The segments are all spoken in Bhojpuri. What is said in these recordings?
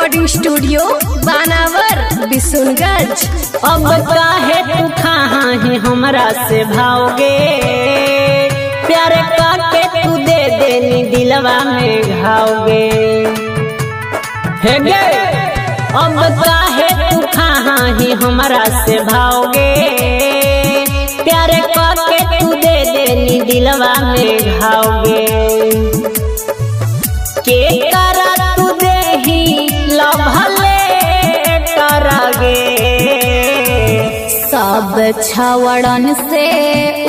रिकॉर्डिंग स्टूडियो बानावर बिशुनगंज। अब काहे तू कहाँ है हमरा से भाओगे, प्यार काके तू दे देनी दिलवा में घाओगे। हे गे अब काहे तू कहाँ है हमरा से भाओगे, प्यार काके तू दे देनी दिलवा में घाओगे। के करा तू देही लभले करगे, सब छवड़न से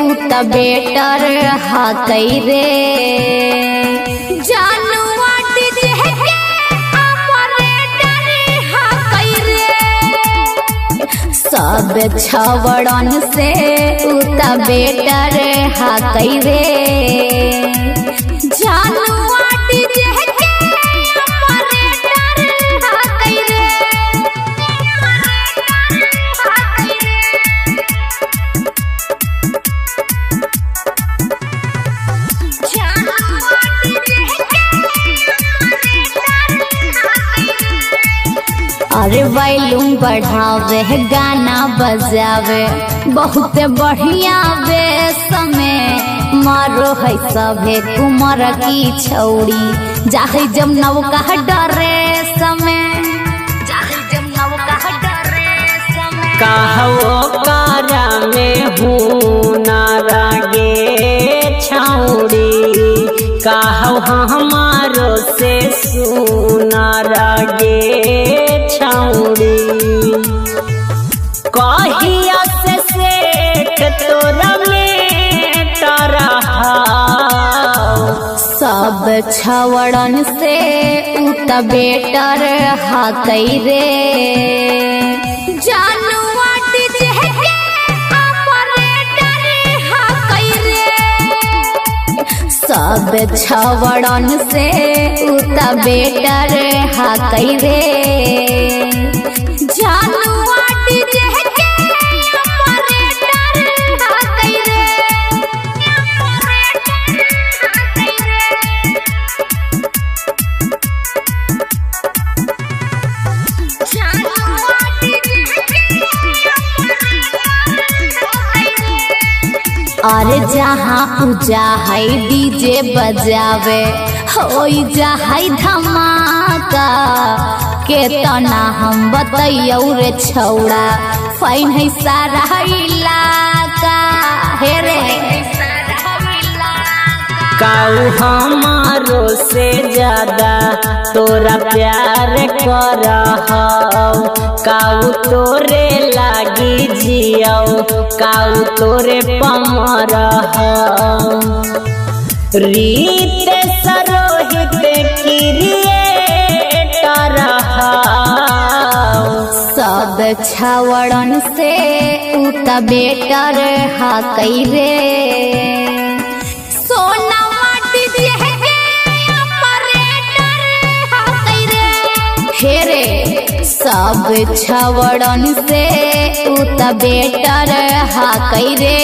उत बेटर हाकई रे। जानुआ डीजे के ऑपरेटर हाकई रे। सब छवड़न से उत बेटर हाकई रे। जानुआ डीजे के ऑपरेटर हाकई रे। अरे वॉल्यूम बढ़ावे गाना बजावे बहुत बढ़िया बेस में मारो है सभे कुमार की छौड़ी जाहे जब नौका डरे समय कहवो कारा में हूँ नारागे छौड़ी, कहव हमारो से सुनारागे छौड़ी। कहिया से सेठ तोरा में तरहा, सब छवड़न से उत बेटर हाकई रे। जानुआ डीजे के ऑपरेटर हाकई रे। सब छवड़न से उत बेटर हाकई रे। जानुआ डीजे के ऑपरेटर हाकई रे। अरे जहाँ पूजा है डीजे बजावे होई जा है धमाका। केतना हम बतैयौ रे छौड़ा फाइन है सारा इलाका। हे रे काऊ हमारो से ज्यादा तोरा प्यार करहौ, काऊ तोरे लागी जियौ, काऊ तोरे पमरहौ। रीत सरोहित क्रिएटर हौ, सब छवड़न से उत बेटर हाकई रे। हेरे सब छवड़न से उत बेटर हाकई रे।